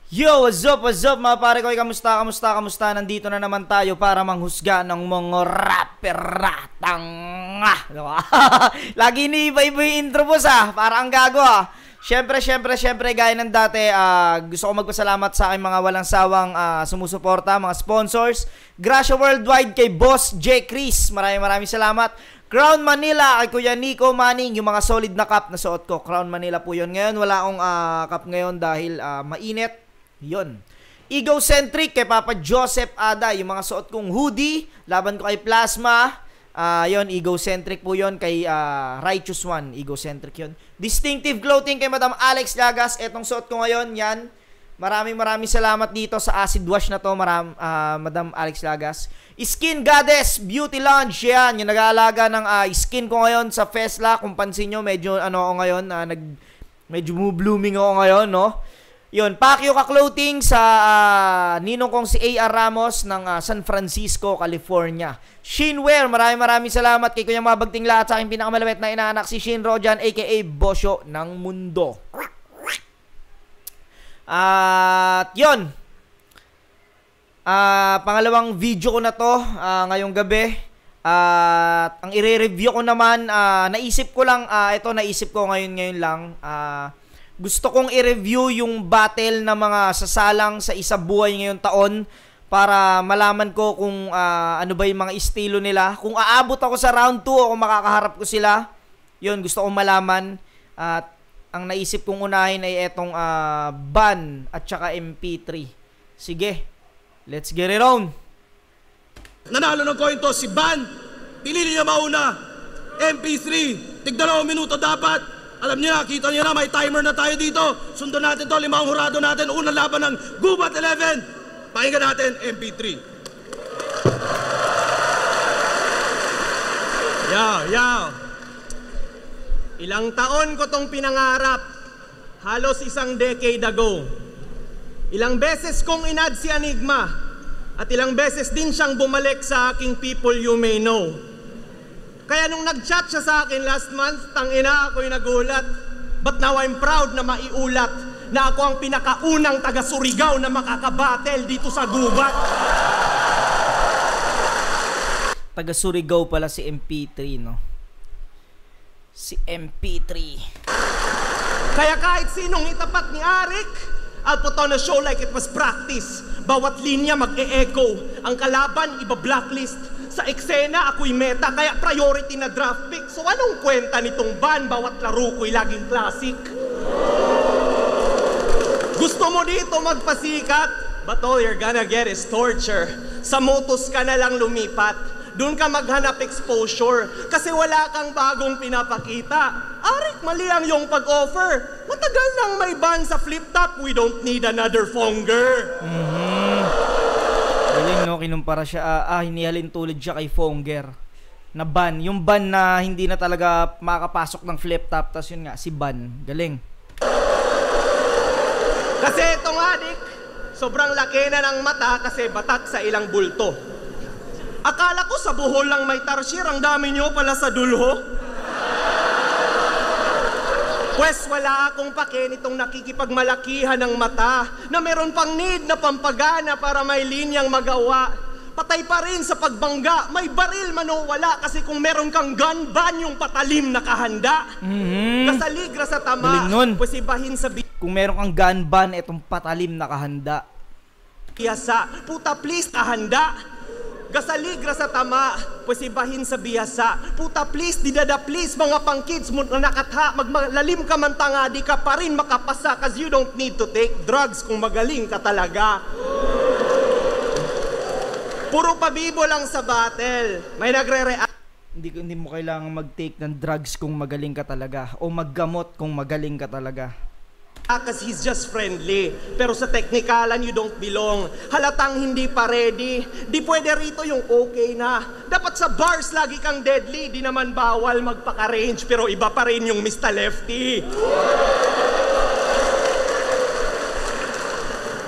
Yo, what's up mga pare ko? Kamusta? Nandito na naman tayo para manghusga ng mga rapper-ratang. Diba? Lagi ni-iba-iba yung intro boss para ang gago Syempre, gaya ng dati, gusto ko magpasalamat sa aking mga walang sawang sumusuporta, mga sponsors. Gracia Worldwide kay Boss J. Chris. Maraming salamat. Crown Manila kay Kuya Nico Manning, yung mga solid na cup na suot ko. Crown Manila po yun. Ngayon, wala akong cup ngayon dahil mainit. Yun. Egocentric kay Papa Joseph Ada, yung mga suot kong hoodie, laban ko kay Plasma. Yun, Egocentric po yun kay Righteous One, Egocentric yun. Distinctive Clothing kay Madam Alex Lagas, etong suot ko ngayon, yan. Maraming salamat dito sa acid wash na to, Madam Alex Lagas. Skin Goddess Beauty Lounge, yan, yung nag-aalaga ng skin ko ngayon sa Fesla. Kung pansin nyo, medyo ako ngayon, medyo blooming ako ngayon, no? Yun, Pacquiao Ka-Clothing sa ninong kong si A.R. Ramos ng San Francisco, California. Shinwear, maraming salamat kay Kuya Mabagting lahat sa aking pinakamalapit na inaanak si Shin Rojan aka Bosyo ng Mundo. At yun, pangalawang video ko na to ngayong gabi. At ang i-review ko naman, naisip ko ngayon lang, gusto kong i-review yung battle na mga sasalang sa isa buhay ngayong taon para malaman ko kung ano ba yung mga estilo nila. Kung aabot ako sa round 2 o kung makakaharap ko sila, yun, gusto kong malaman. At ang naisip kong unahin ay etong Ban at saka MP3. Sige, let's get it on. Nanalo ng coin toss si Ban. Pili niya mauna. MP3, tig 2 minuto dapat. Alam niyo na, kita niyo na, may timer na tayo dito. Sundan natin to, 5 hurado natin. Unang laban ng Gubat 11. Pakinggan natin, MP3. Yo. Ilang taon ko tong pinangarap. Halos isang decade ago. Ilang beses kong inad si Enigma. At ilang beses din siyang bumalik sa aking People You May Know. Kaya nung nag-chat siya sa akin last month, tangina ako'y nagulat. But now I'm proud na maiulat na ako ang pinakaunang taga-Surigao na makakabattle dito sa Gubat. Taga-Surigao pala si MP3, no? Si MP3. Kaya kahit sinong itapat ni Arik, I'll put on a show like it was practice. Bawat linya mag-e-echo. Ang kalaban, iba-blacklist. Sa eksena, ako'y meta, kaya priority na draft pick. So anong kwenta nitong Ban? Bawat laro ko'y laging classic. Gusto mo dito magpasikat? But all you're gonna get is torture. Sa motos ka na lang lumipat. Doon ka maghanap exposure. Kasi wala kang bagong pinapakita. Arik, mali ang iyong pag-offer. Matagal nang may ban sa flip-top. We don't need another Fonger. Galing, no? Kinumpara siya, hinihalin tulad siya kay Fonger na Ban, yung Ban na hindi na talaga makakapasok ng flip top, tas yun nga, si Ban. Galing. Kasi ito nga, Dick, sobrang laki na ng mata kasi batak sa ilang bulto. Akala ko sa buhol lang may tarsier, ang dami nyo pala sa dulho. Pwes wala akong pake nitong nakikipagmalakihan ng mata na meron pang need na pampagana para may linyang magawa. Patay pa rin sa pagbangga, may baril man o wala kasi kung meron kang gun ban yung patalim na kahanda. Kasaligra sa tama, pwes ibahin sa kung meron kang gun ban, etong patalim na kahanda. Biyasa, puta please kahanda. Gasaligra sa tama, pues ibahin sa biyasa. Puta please, didada please, mga pang kids mo na nakatha, maglalim ka man tanga, di ka pa rin makapasa, cause you don't need to take drugs kung magaling ka talaga. Puro pabibo lang sa battle, may nagre-react. Hindi mo kailangan mag-take ng drugs kung magaling ka talaga, o maggamot kung magaling ka talaga. Because he's just friendly. Pero sa teknikalan, you don't belong. Halatang hindi pa ready. Di pwede rito yung okay na. Dapat sa bars, lagi kang deadly. Di naman bawal magpaka-range, pero iba pa rin yung Mr. Lefty.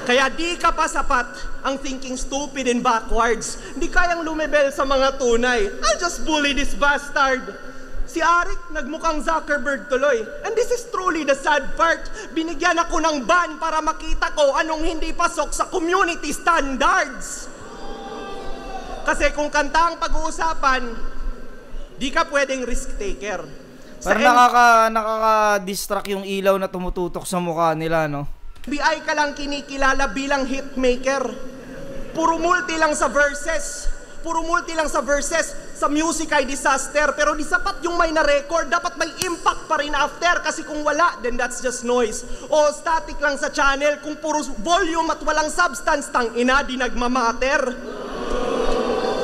Kaya di ka pa sapat ang thinking stupid and backwards. Di kayang lumebel sa mga tunay. I'll just bully this bastard. Si Arik, nagmukhang Zuckerberg tuloy. And this is truly the sad part. Binigyan ako ng ban para makita ko anong hindi pasok sa community standards. Kasi kung kanta ang pag-uusapan, di ka pwedeng risk taker. Parang nakaka-distract yung ilaw na tumututok sa mukha nila, no? FBI ka lang kinikilala bilang hitmaker. Puro multi lang sa verses. Sa music ay disaster. Pero di sapat yung may na-record. Dapat may impact pa rin after. Kasi kung wala, then that's just noise. O static lang sa channel. Kung puro volume at walang substance, tang ina, di nagmamatter.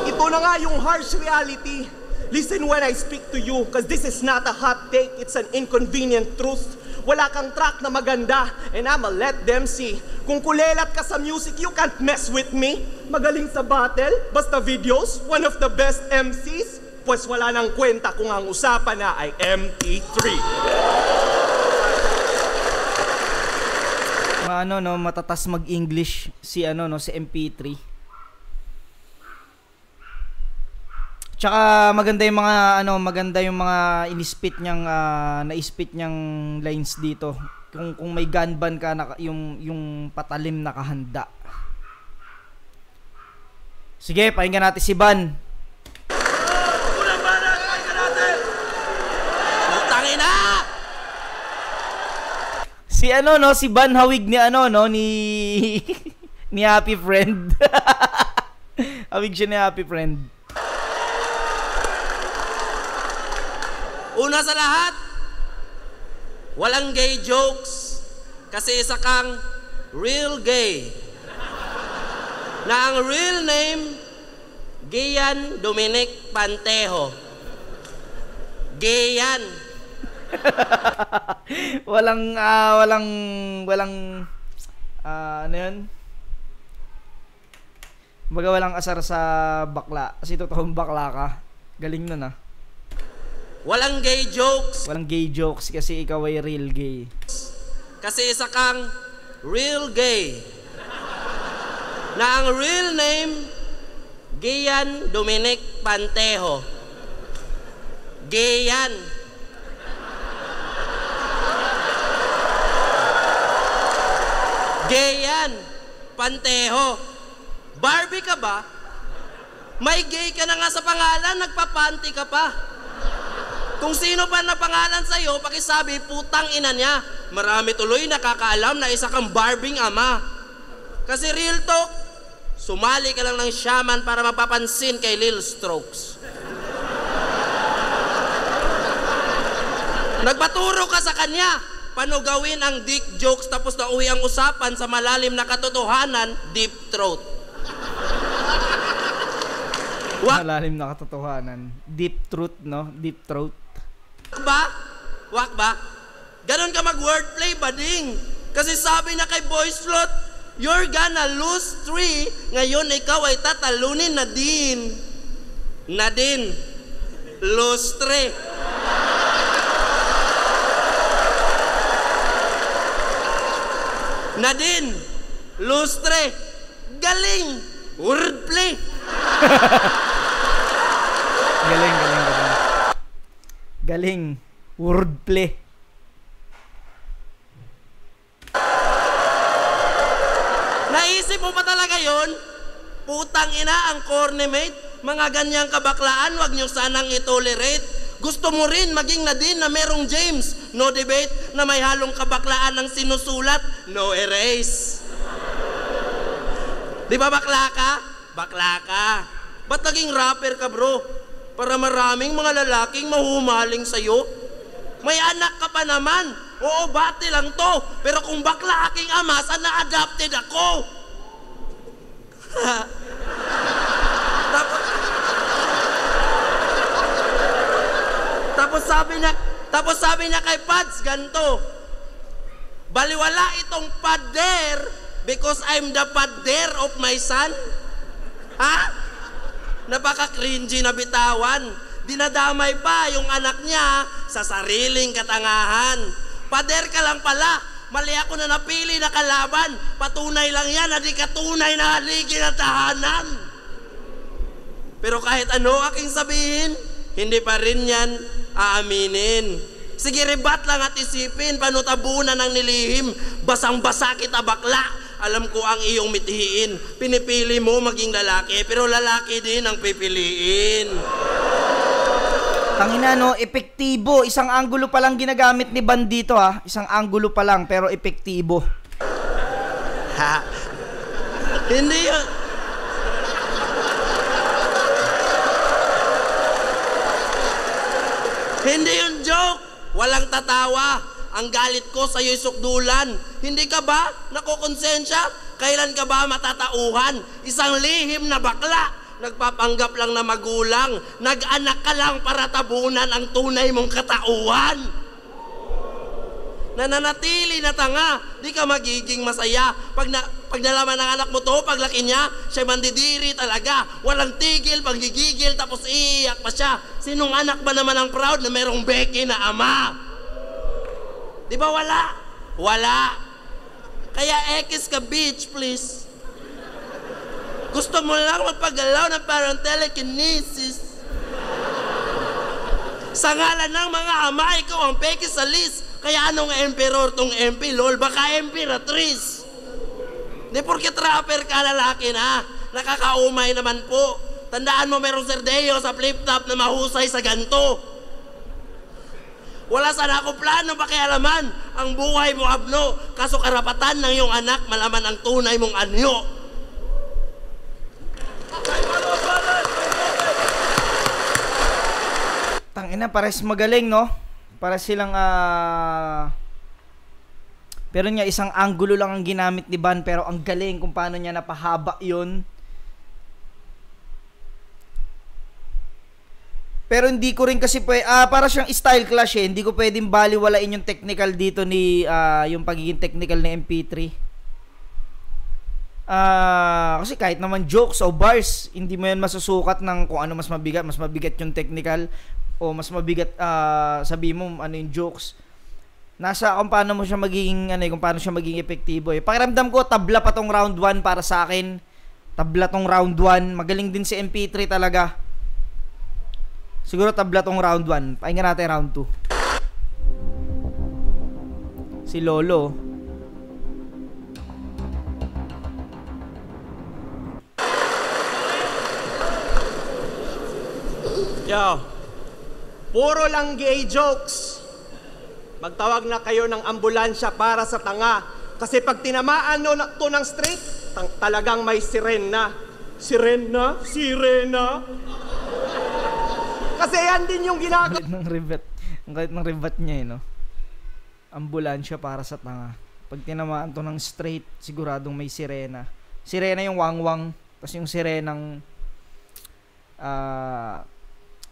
Ito na nga yung harsh reality. Listen when I speak to you, cause this is not a hot take, it's an inconvenient truth. Wala kang track na maganda, and I'ma let them see. Kung kulelat ka sa music, you can't mess with me. Magaling sa battle, basta videos, one of the best MCs. Pues wala nang kwenta kung ang usapan na ay MP3. Matatas mag-English si si MP3. Tsaka maganda yung mga in-spit niyang na-spit niyang lines dito. Kung may gun ban ka yung patalim nakahanda. Sige, pakinggan natin si Ban. Unang banat, pakinggan natin! Putangin na! Si Ban hawig ni ni Happy Friend. Hawig siya ni Happy Friend. Una sa lahat, walang gay jokes kasi isa kang real gay. Na ang real name, Gian Dominic Pantejo. Gay yan. walang ano yun? Baga walang asar sa bakla. Kasi totoong bakla ka. Galing nun Walang gay jokes. Walang gay jokes kasi ikaw ay real gay. Kasi isa kang real gay. Na ang real name, Gian Dominic Pantejo. Gay yan. Gay yan. Pantejo. Barbie ka ba? May gay ka na nga sa pangalan, nagpapanty ka pa. Kung sino pa na pangalan sa'yo, pakisabi, putang ina niya. Marami tuloy nakakaalam na isa kang Barbing ama. Kasi real talk, sumali ka lang ng shaman para mapapansin kay Lil Strokes. Nagpaturo ka sa kanya, paano gawin ang dick jokes tapos nauwi ang usapan sa malalim na katotohanan, deep throat. Malalim na katotohanan. Deep truth, no? Deep throat. Wak ba? Ganon ka mag-wordplay, bading. Kasi sabi na kay Boy Slot, you're gonna lose 3, ngayon ikaw ay tatalunin na din. Nadine, lose 3. Nadine, lose 3. Galing, wordplay. Galing. Wordplay. Naisip mo pa talaga yon? Putang ina ang corny mate. Mga ganyang kabaklaan, wag nyo sanang itolerate. Gusto mo rin maging Nadine na merong James. No debate na may halong kabaklaan ng sinusulat. No erase. Di ba bakla ka? Bakla ka. Ba't naging rapper ka, bro? Para maraming mga lalaking mahumaling sa'yo? May anak ka pa naman. Oo, bati lang to. Pero kung bakla aking ama, saan na-adopted ako? Tapos sabi niya kay Pads, ganto. Baliwala itong pader because I'm the pader of my son. Ha? Napaka-cringy na bitawan. Dinadamay pa yung anak niya sa sariling katangahan. Pader ka lang pala. Mali ako na napili na kalaban. Patunay lang yan na di katunay na haligi na tahanan. Pero kahit ano aking sabihin, hindi pa rin yan aaminin. Sige, rebat lang at isipin, paano tabunan ng nilihim, basang-basa kita bakla. Alam ko ang iyong mithiin, pinipili mo maging lalaki, pero lalaki din ang pipiliin. Tangina no, epektibo. Isang anggulo pa lang ginagamit ni Ban dito ha. Isang anggulo pa lang, pero epektibo. Ha? Hindi yun. Hindi yun joke. Walang tatawa. Ang galit ko sa'yo'y sukdulan. Hindi ka ba nakokonsensya? Kailan ka ba matatauhan? Isang lihim na bakla. Nagpapanggap lang na magulang. Nag-anak ka lang para tabunan ang tunay mong katauhan. Nananatili na tanga, di ka magiging masaya. Pag nalaman ng anak mo to, paglaki niya, siya mandidiri talaga. Walang tigil, paggigigil, tapos iiyak pa siya. Sinong anak ba naman ang proud na merong Becky na ama? Di ba wala? Wala. Kaya X ka, bitch, please. Gusto mo lang magpagalaw ng parang telekinesis. Sa ngalan ng mga ama, ikaw ang peke sa list. Kaya anong emperor tong MP, lol? Baka emperatriz. Di porke trapper ka, lalaki na. Nakakaumay naman po. Tandaan mo merong serdeo sa flip-top na mahusay sa ganto. Wala sana ako plano pakialaman ang buhay mo, Abno. Kaso karapatan ng iyong anak malaman ang tunay mong anyo. Tangina, pares magaling, no? Para silang, pero niya, isang anggulo lang ang ginamit ni Ban, pero ang galing kung paano niya napahaba yun. Pero hindi ko rin kasi, para siyang style clash eh. Hindi ko pwedeng baliwalain yung technical dito ni, yung pagiging technical ni MP3. Kasi kahit naman jokes o bars, hindi mo yan masusukat ng kung ano mas mabigat yung technical o mas mabigat, sabi mo ano yung jokes. Nasa kung paano mo siya magiging kung paano siya magiging epektibo eh. Pakiramdam ko tabla pa tong round 1 para sa akin. Tabla tong round 1. Magaling din si MP3 talaga. Siguro tabla tong round 1. Pakinggan natin round 2. Si Lolo. Yo, puro lang gay jokes. Magtawag na kayo ng ambulansya para sa tanga. Kasi pag tinamaan to ng straight, talagang may sirena. Sirena? Sirena? Kasi yan din yung ginagawa. Ang galit ng rebat niya no. Ambulansya para sa tanga. Pag tinamaan to ng straight, siguradong may sirena. Sirena yung wangwang, tapos yung sirenang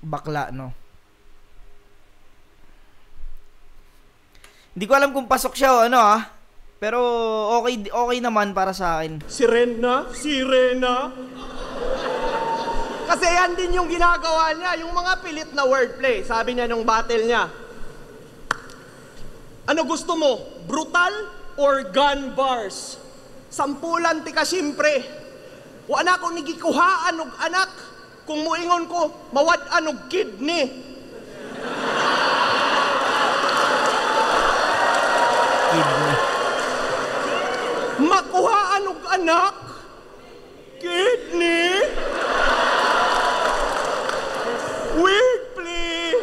bakla, no? Hindi ko alam kung pasok siya o ano pero okay naman para sa akin. Sirena? Sirena? Kasi yan din yung ginagawa niya, yung mga pilit na wordplay. Sabi niya nung battle niya, ano gusto mo? Brutal or gun bars? Sampulan ti ka siyempre. Wala ko nigikuhaan og anak. Kung muingon ko, mawad-an og kidney. Kidney. Makuhaan og anak? Kidney? Weird play.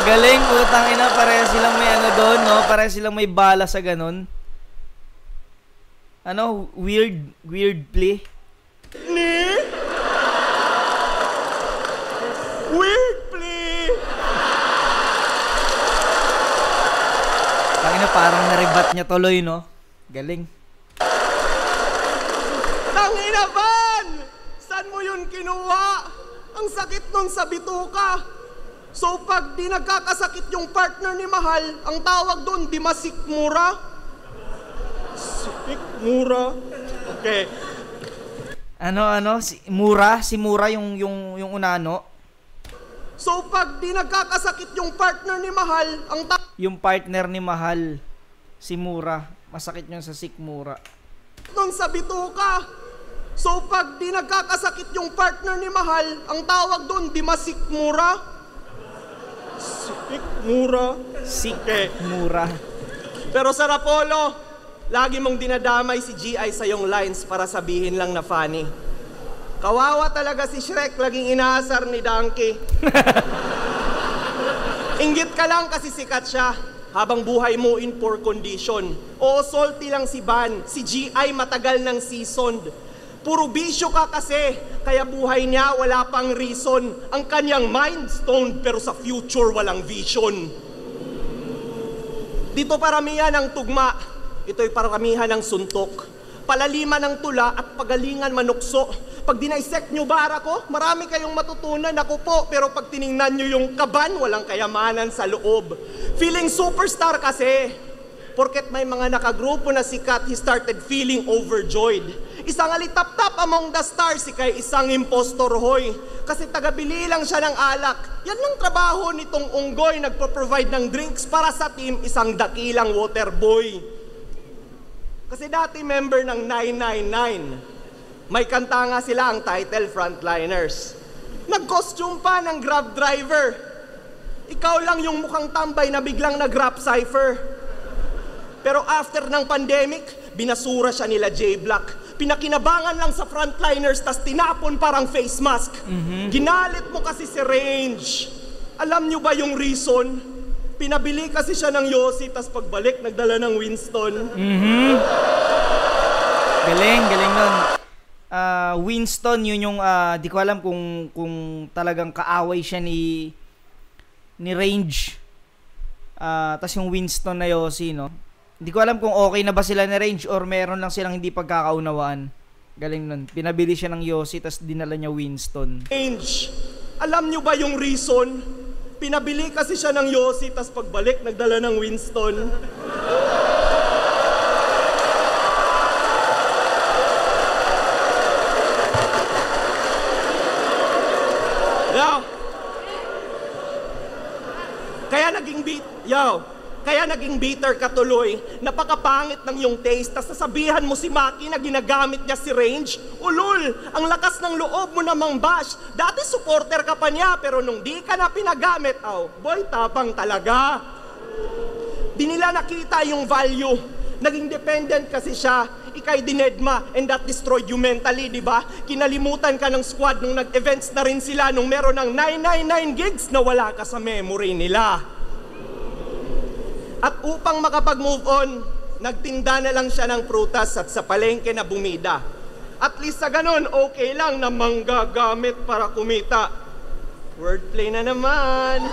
Galing, utang ina, pareha silang may doon, no? Pareha silang may bala sa ganun. Weird play. Ni? Weird play. Tangina, parang naribat niya tuloy, no? Galing. Tangina, Van! Saan mo yun kinuha? Ang sakit nun sa bituka. So pag di nagkakasakit yung partner ni Mahal, ang tawag doon, di masikmura. Sikmura? Okay. Si Mura yung unano. So pag di nagkakasakit yung partner ni Mahal, Yung partner ni Mahal, si Mura, masakit yung sa sikmura. Doon sa bituka. So pag di nagkakasakit yung partner ni Mahal, ang tawag doon, di masikmura. Mura. Mura. Pero sa Rapolo, lagi mong dinadamay si GI sa iyong lines para sabihin lang na funny. Kawawa talaga si Shrek, laging inaasar ni Donkey. Inggit ka lang kasi sikat siya. Habang buhay mo in poor condition. Oo, salty lang si Ban. Si GI matagal ng seasoned. Puro bisyo ka kasi, kaya buhay niya wala pang reason. Ang kanyang mind stoned pero sa future walang vision. Dito paramihan ng tugma, ito'y paramihan ng suntok. Palaliman ng tula at pagalingan manukso. Pag dinaisect nyo bara ko, marami kayong matutunan ako po. Pero pag tiningnan nyo yung kaban, walang kayamanan sa loob. Feeling superstar kasi. Porket may mga nakagrupo na sikat, he started feeling overjoyed. Isang alitap-tap among the stars, ikay isang impostor hoy. Kasi tagabili lang siya ng alak. Yan ang trabaho nitong unggoy, nagpo-provide ng drinks para sa team, isang dakilang water boy. Kasi dati member ng 999. May kanta nga sila ang title, Frontliners. Nag-costume pa ng Grab driver. Ikaw lang yung mukhang tambay na biglang nag-rap cipher. Pero after ng pandemic, binasura siya nila J-Block. Pinakinabangan lang sa Frontliners, tas tinapon parang face mask. Ginalit mo kasi si Range. Alam nyo ba yung reason? Pinabili kasi siya ng Yossi, tas pagbalik, nagdala ng Winston. Galing nun. Winston, yun yung, di ko alam kung talagang kaaway siya ni Range. Tas yung Winston na Yossi, no? Hindi ko alam kung okay na ba sila ni Range or meron lang silang hindi pagkakaunawaan. Galing nun. Pinabili siya ng Yossi, tas dinala niya Winston. Range, alam nyo ba yung reason? Pinabili kasi siya ng Yossi, tas pagbalik, nagdala ng Winston. Kaya naging bitter ka tuloy. Napakapangit ng yung taste, tas sasabihan mo si Maki na ginagamit niya si Range. Ulul, ang lakas ng loob mo namang bash. Dati supporter ka pa niya, pero nung di ka na pinagamit, boy, tapang talaga. Di nila nakita yung value. Naging dependent kasi siya. Ika'y dinedma, and that destroyed you mentally, di ba? Kinalimutan ka ng squad nung nag-events na rin sila nung meron ng 999 gigs na wala ka sa memory nila. At upang makapag-move on, nagtinda na lang siya ng prutas at sa palengke na bumida. At least sa ganun, okay lang na manggagamit para kumita. Wordplay na naman.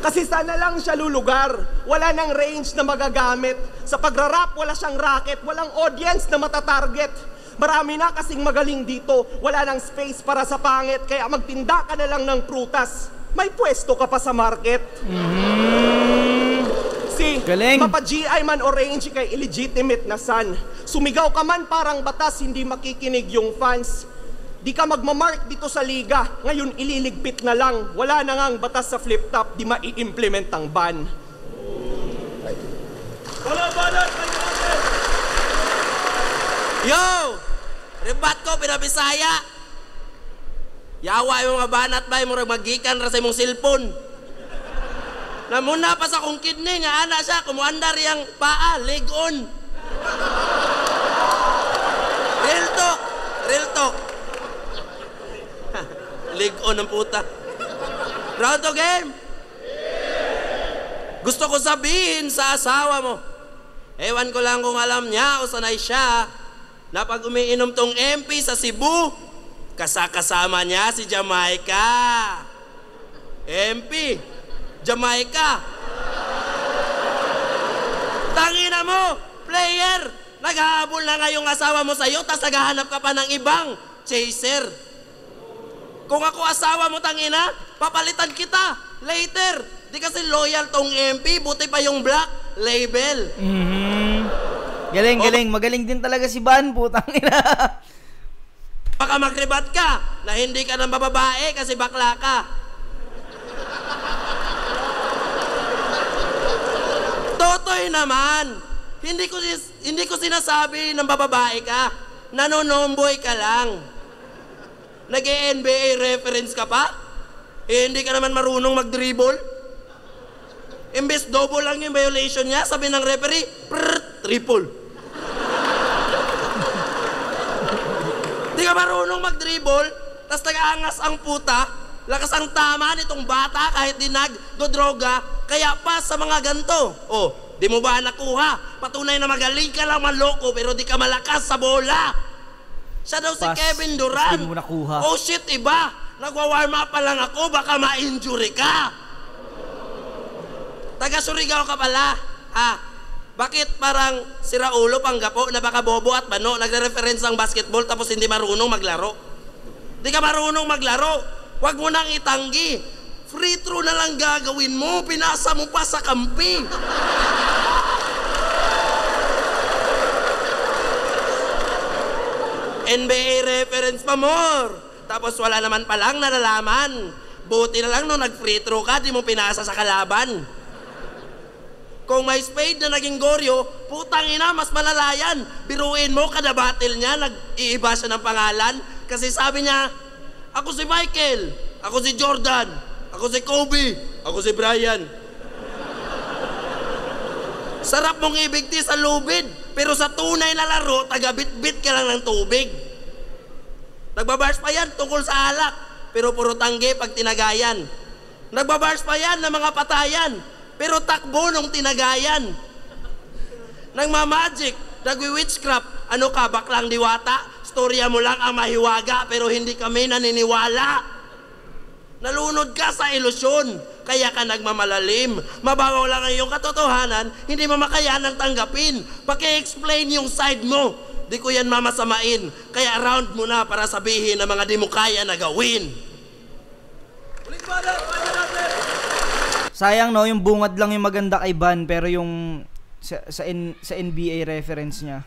Kasi sana lang siya lulugar. Wala nang range na magagamit. Sa pagrarap, wala siyang racket. Walang audience na matatarget. Marami na kasing magaling dito. Wala nang space para sa pangit. Kaya magtinda ka na lang ng prutas. May pwesto ka pa sa market. Si mapa-GI man o range kay illegitimate na son. Sumigaw ka man parang batas, hindi makikinig yung fans. Di ka magmamark dito sa liga. Ngayon ililigpit na lang. Wala na ngang batas sa flip-top, di mai-implement ang ban. Yo! Rebat ko, pinabisaya. Yawa yung mga banat ba, yung magikan ra sa imong cellphone. Namuna pa sa kong kidney nga, ana siya, kumuandar yung paa, leg on. Real talk, real talk. Leg on ang puta. Round to game. Gusto ko sabihin sa asawa mo, ewan ko lang kung alam niya o sanay siya, na pag umiinom tong MP sa Cebu, kasama niya si Jamaica. MP, Jamaica. Tangina mo, player, naghahabol na nga yung asawa mo sa'yo, tas naghahanap ka pa ng ibang chaser. Kung ako asawa mo, tangina, papalitan kita later. Di kasi loyal tong MP, buti pa yung black label. Galing. Magaling din talaga si Ban, putang ina. Baka magribat ka na hindi ka nang bababae kasi bakla ka. Totoy naman. Hindi ko sinasabi ng bababae ka. Nanonomboy ka lang. Nag-NBA reference ka pa? Eh, hindi ka naman marunong mag-dribble. Imbes double lang yung violation niya, sabi ng referee, triple. Di ka marunong mag-dribble, tas nag-aangas ang puta, lakas ang tama nitong bata kahit di nag-dodroga, kaya pa sa mga ganto. Oh, di mo ba nakuha? Patunay na magaling ka lang manloko pero di ka malakas sa bola. Siya daw si Pas, Kevin Durant. di mo nakuha. Oh shit, iba. Nagwa-warm up pa lang ako, baka ma-injury ka. Taga Surigao ka pala. Ha? Bakit parang si Raulo Panggapo na baka bobo at bano nagre-reference ng basketball tapos hindi marunong maglaro? Di ka marunong maglaro. Huwag mo nang itanggi. Free throw na lang gagawin mo. Pinasa mo pa sa kampi. NBA reference pa more. Tapos wala naman palang nalalaman. Buti na lang nung nag-free throw ka, di mo pinasa sa kalaban. Kung may spade na naging goryo, putang ina, mas malala yan. Biruin mo, kada battle niya, nag-iiba siya ng pangalan. Kasi sabi niya, ako si Michael, ako si Jordan, ako si Kobe, ako si Brian. Sarap mong ibigti sa lubid, pero sa tunay na laro, taga-bit-bit ka lang ng tubig. Nagbabars pa yan tungkol sa alak, pero puro tangge pag tinagayan. Nagbabars pa yan ng mga patayan, pero takbo nung tinagayan. Nagmamagic, nagwi-witchcraft, ano ka, baklang diwata? Storya mo lang ang mahiwaga, pero hindi kami naniniwala. Nalunod ka sa ilusyon, kaya ka nagmamalalim. Mababaw lang ang iyong katotohanan, hindi mo makayanang tanggapin. Paki-explain yung side mo, di ko yan mamasamain. Kaya around mo na para sabihin na mga di mo kaya na gawin. Sayang no, yung bungad lang yung maganda kay Van, pero yung sa NBA reference niya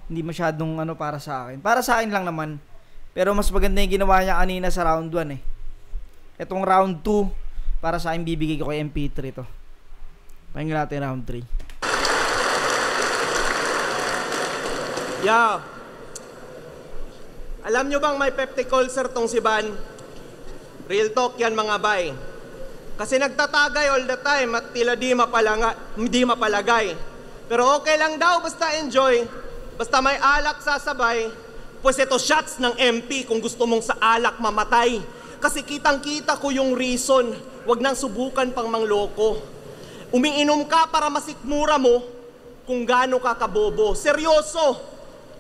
hindi masyadong ano para sa akin. Para sa akin lang naman. Pero mas maganda yung ginawa niya kanina sa round 1 eh. Etong round 2, para sa akin bibigay ko kay MP3 to. Pakinggan natin round 3. Yeah. Alam nyo bang may peptic ulcer tong si Van? Real talk yan mga bay. Kasi nagtatagay all the time at tila di mapalagay. Pero okay lang daw, basta enjoy. Basta may alak sasabay. Pues ito shots ng MP kung gusto mong sa alak mamatay. Kasi kitang-kita ko yung reason. Huwag nang subukan pang mangloko. Umiinom ka para masikmura mo kung gaano ka kabobo. Seryoso,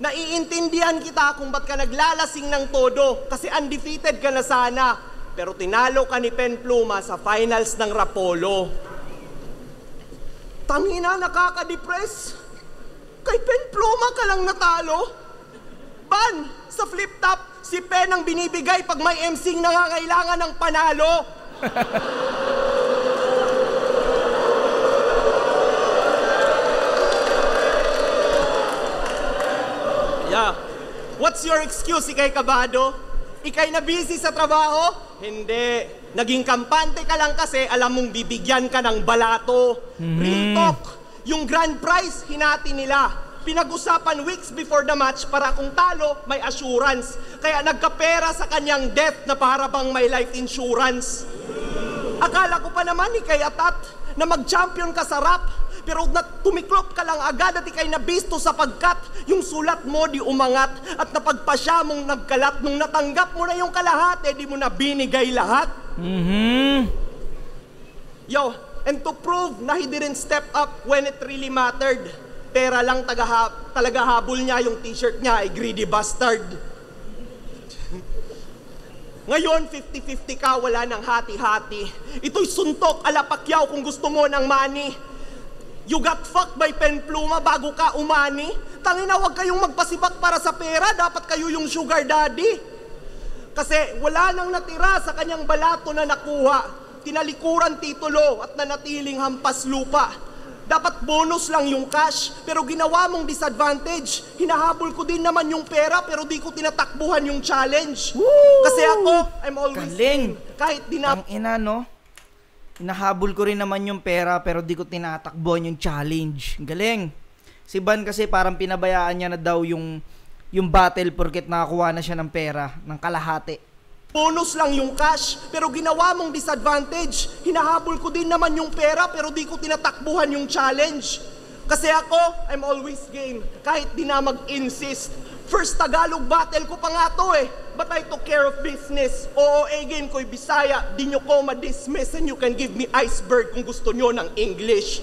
naiintindihan kita kung ba't ka naglalasing ng todo. Kasi undefeated ka na sana. Pero tinalo ka ni Pen Pluma sa finals ng Rapolo. Tangina, nakaka-depress. Kay Pen Pluma ka lang natalo. Ban, sa flip top, si Pen ang binibigay pag may MC'ng nangangailangan ng panalo. Yeah. What's your excuse, Ikay Kabado? Ikay na busy sa trabaho? Hindi. Naging kampante ka lang kasi alam mong bibigyan ka ng balato. Real talk. Yung grand prize, hinati nila. Pinag-usapan weeks before the match para kung talo, may assurance. Kaya nagkapera sa kanyang death na para bang may life insurance. Akala ko pa naman, Ikay Atat, na mag-champion ka sa rap. Pero tumiklop ka lang agad at ikay nabisto sapagkat yung sulat mo di umangat at napagpasya mong nagkalat nung natanggap mo na yung kalahati, di mo na binigay lahat. Yo, and to prove na he didn't step up when it really mattered, pera lang talaga habol niya, yung t-shirt niya ay greedy bastard. Ngayon, 50-50 ka, wala ng hati-hati. Ito'y suntok, ala Pacquiao kung gusto mo ng money. You got fucked by Pen Pluma bago ka umani? Tangina, wag kayong magpasibak para sa pera, dapat kayo yung sugar daddy. Kasi wala nang natira sa kanyang balato na nakuha. Tinalikuran titulo at nanatiling hampas lupa. Dapat bonus lang yung cash, pero ginawa mong disadvantage. Hinahabol ko din naman yung pera, pero di ko tinatakbuhan yung challenge. Woo! Kasi ako, I'm always galing. Kahit Ang ina, no? Hinahabol ko rin naman yung pera, pero di ko tinatakbuhan yung challenge. Galing. Si Van kasi parang pinabayaan niya na daw yung battle porket nakakuha na siya ng pera, ng kalahati. bonus lang yung cash, pero ginawa mong disadvantage. Hinahabol ko din naman yung pera, pero di ko tinatakbuhan yung challenge. Kasi ako, I'm always game, kahit di na mag-insist. First Tagalog battle ko pa nga to eh, but I took care of business. OOA game ko'y Bisaya, di nyo ko ma-dismiss, and you can give me iceberg kung gusto nyo ng English.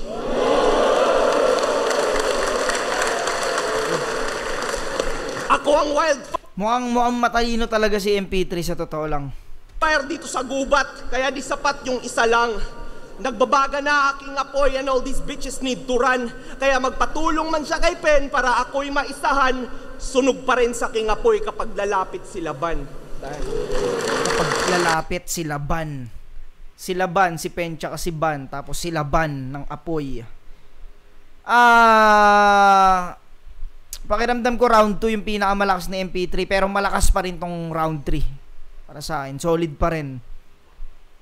Ako ang wild Mukhang matalino talaga si MP3 sa totoo lang. fire dito sa gubat, kaya di sapat yung isa lang. Nagbabaga na aking apoy and all these bitches need to run. Kaya magpatulong man siya kay Pen para ako'y maisahan, sunog pa rin sa aking apoy kapag lalapit si Laban. Kapag lalapit si Laban. Si Laban, si Pen, tsaka si Ban. Tapos si Laban ng apoy. Pakiramdam ko round 2 yung pinakamalakas na MP3, pero malakas pa rin tong round 3 para sa akin, solid pa rin.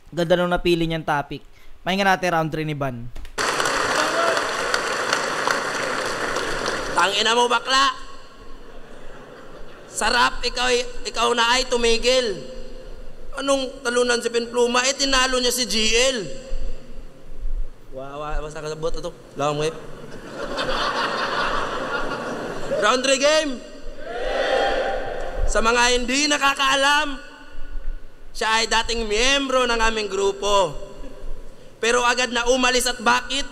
Ganda nung napili niyang topic. Pakinggan natin round 3 ni Ban. Tangina mo, bakla. Sarap, ikaw na ay tumigil. Anong talunan si Penpluma? Tinalo niya si GL. Basta ka sa bot ito. Lang mo Round 3 game. Sa mga hindi nakakaalam, siya ay dating miyembro ng aming grupo. Pero agad na umalis at bakit?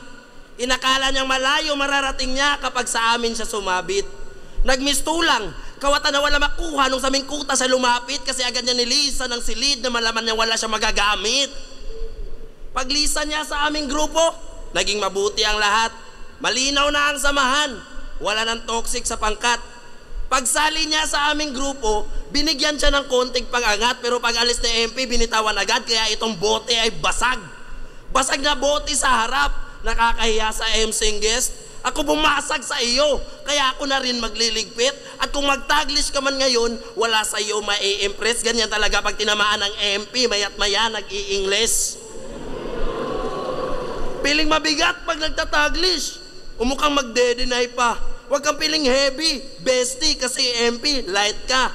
Inakala niyang malayo mararating niya kapag sa amin siya sumabit. Nagmistulang, kawatan na wala makuha nung sa aming kuta sa lumapit kasi agad niya nilisan ng silid na malaman niya wala siya magagamit. Paglisan niya sa aming grupo, naging mabuti ang lahat. Malinaw na ang samahan. Wala nang toxic sa pangkat. Pagsali niya sa aming grupo, binigyan siya ng konting pag-angat, pero pag alis ni MP, binitawan agad, kaya itong bote ay basag. Basag na bote sa harap, nakakahiya sa MC guest. Ako bumasag sa iyo, kaya ako na rin magliligpit. At kung magtaglish ka man ngayon, wala sa iyo mai-impress. Ganyan talaga pag tinamaan ng MP, mayat maya nag-i-English. Piling mabigat pag nagtataglish. Umukhang magde-deny pa. Huwag kang piling heavy, bestie, kasi MP, light ka.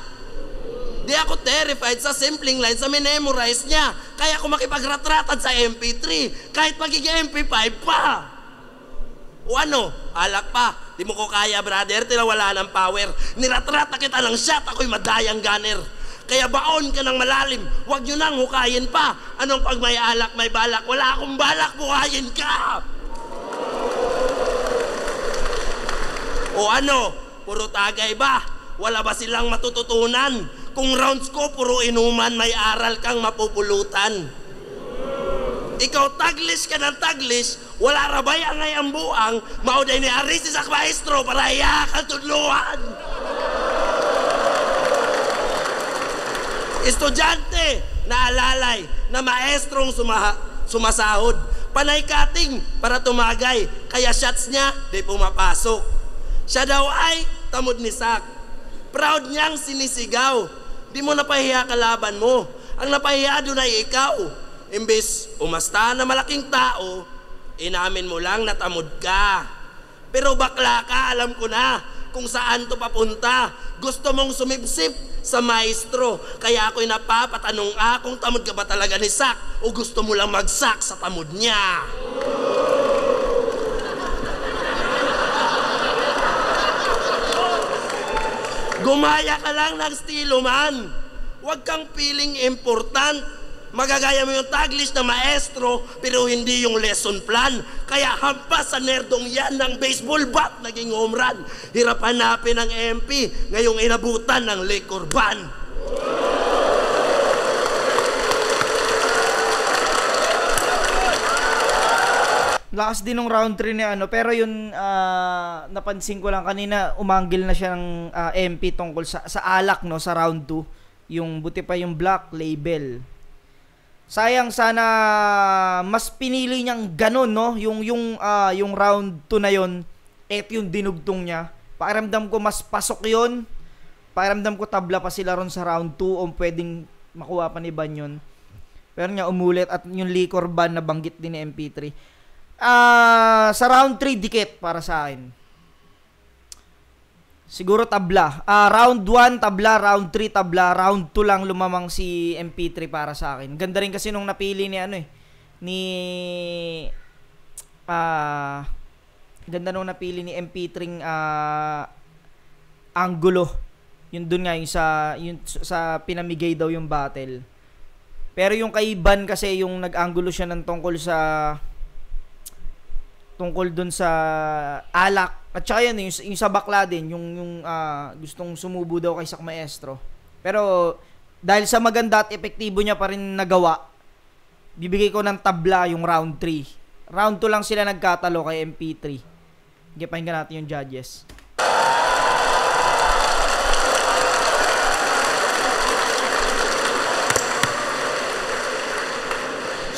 Di ako terrified sa simpleng lines na minemorize niya. Kaya ako makipagratratad sa MP3, kahit magiging MP5 pa. O ano, alak pa. Di mo ko kaya, brother, tinawala ng power. Niratrata kita ng shot, ako'y madayang gunner. Kaya baon ka ng malalim, huwag nyo nang hukayin pa. Anong pag may alak, may balak? Wala akong balak, buhayin ka! O ano, puro tagay ba? Wala ba silang matututunan? Kung rounds ko, puro inuman, may aral kang mapupulutan. Ikaw taglish ka ng taglish, wala rabay ang ngayang buang, mauday ni Arisis ak maestro para iyakan tudluhan. Estudyante na alalay na maestrong sumasahod, panay kating para tumagay, kaya shots niya di pumapasok. Siya daw ay tamod ni Sak. Proud niyang sinisigaw. Di mo napahiya kalaban mo. Ang napahiya doon ay ikaw. Imbes umasta na malaking tao, inamin mo lang na tamod ka. Pero bakla ka, alam ko na kung saan to papunta. Gusto mong sumipsip sa maestro. Kaya ako'y napapatanong kung tamod ka ba talaga ni Sak o gusto mo lang magsak sa tamod niya. Gumaya ka lang ng estilo man. Huwag kang feeling important. Magagaya mo yung taglish na maestro, pero hindi yung lesson plan. Kaya hampas sa nerdong yan ng baseball bat, naging home run. Hirap hanapin ng MP, ngayong inabutan ng liquor ban. Lakas din ng round 3 ni ano, pero yun napansin ko lang kanina, umanggil na siya ng MP tungkol sa alak, no, sa round 2. Yung buti pa yung black label. Sayang, sana mas pinili niyang ganun, no, yung round 2 na yun, yung dinugtong niya. Pakiramdam ko mas pasok yun. Pakiramdam ko tabla pa sila ron sa round 2 o pwedeng makuha pa ni Ban yun. Pero nga umulit, at yung liquor ban na banggit din ni MP3. Sa round 3, dikit para sa akin. Siguro tabla. Round 1 tabla, round 3 tabla, round 2 lang lumamang si MP3 para sa akin. Ganda rin kasi nung napili ni ano eh. Ganda nung napili ni MP3 Angulo. Yun dun nga yung sa pinamigay daw yung battle. Pero yung kay Ban kasi yung nag-angulo siya ng tungkol dun sa alak. At saka yan, yung sa bakla din, yung gustong sumubo daw kay Sak Maestro. Pero dahil sa maganda at epektibo niya pa rin nagawa, bibigay ko ng tabla yung round 3. Round 2 lang sila nagkatalo kay MP3. Okay, pakinggan natin yung judges.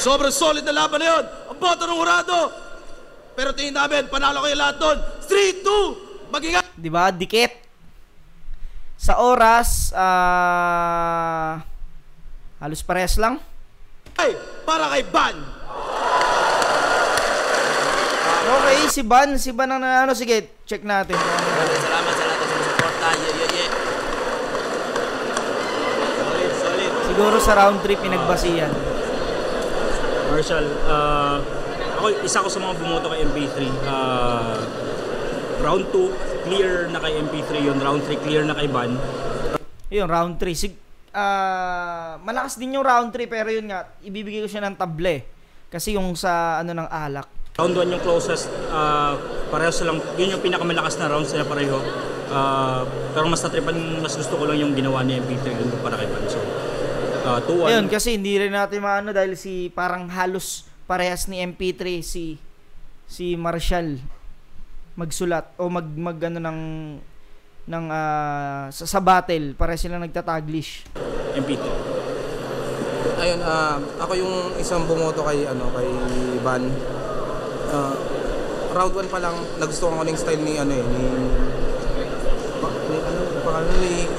Sobrang solid na laban na yun. Ang boto ng Jurado. Pero tingin namin, panalo kayo lahat doon. 3-2. Mag-ingat. Diba? Dikit. Sa oras, halos parehas lang. Ay, para kay Ban. Okay, si Ban ang nanalo. Sige, check natin. Salamat sa lahat ng sumusuporta. Yeah. Solid. Siguro sa round 3 pinagbasihan. Marshall, isa ko sa mga bumoto kay MP3. Round 2, clear na kay MP3 yun. Round 3, clear na kay Ban. Yun, round 3. Malakas din yung round 3 pero yun nga, ibibigay ko siya ng table. Kasi yung sa ng alak. Round 1 yung closest, pareho silang, yun yung pinakamalakas na round sila pareho. Pero mas gusto ko lang yung ginawa ni MP3 dun para kay Ban. So, 2-1. Ayun, kasi hindi rin natin maano dahil parang halos parehas ni MP3 si Marshall magsulat o sa battle, parehas silang nagtataglish. MP3. Ayun, ako yung isang bumoto kay Ban. Round 1 pa lang nagustuhan ko yung style ni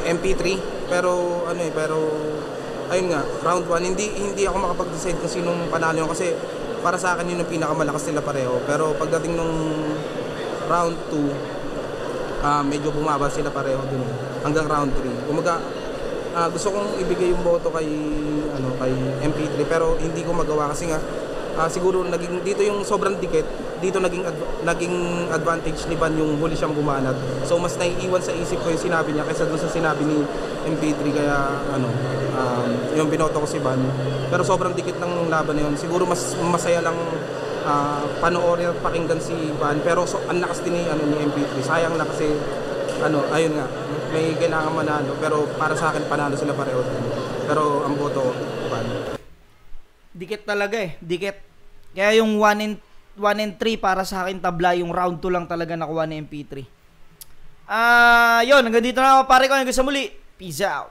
MP3 pero ayun nga, round 1 hindi ako makapag-decide kung sinong panalo yun kasi para sa akin yun yung pinakamalakas nila pareho. Pero pagdating nung round 2, medyo bumaba sila pareho dun hanggang round 3. Kumaga, gusto kong ibigay yung boto kay MP3 pero hindi ko magawa kasi nga siguro dito yung sobrang dikit, dito naging advantage ni Ban yung huli siyang bumanat. So mas naiiwan sa isip ko yung sinabi niya kaysa dun sa sinabi ni MP3 kaya yung binoto ko si Ban. Pero sobrang dikit ng laban na yun. Siguro mas masaya lang panoorin at pakinggan si Ban pero ang lakas din ni MP3. Sayang na kasi ayun nga, may kailangan manalo pero para sa akin panalo sila pareho. Pero ang boto Ban. Dikit talaga dikit. Kaya yung 1 and 3 para sa akin tabla, yung round 2 lang talaga nakuha ni MP3. Yun, hanggang dito na ako pare ko, hanggang sa muli. Peace out.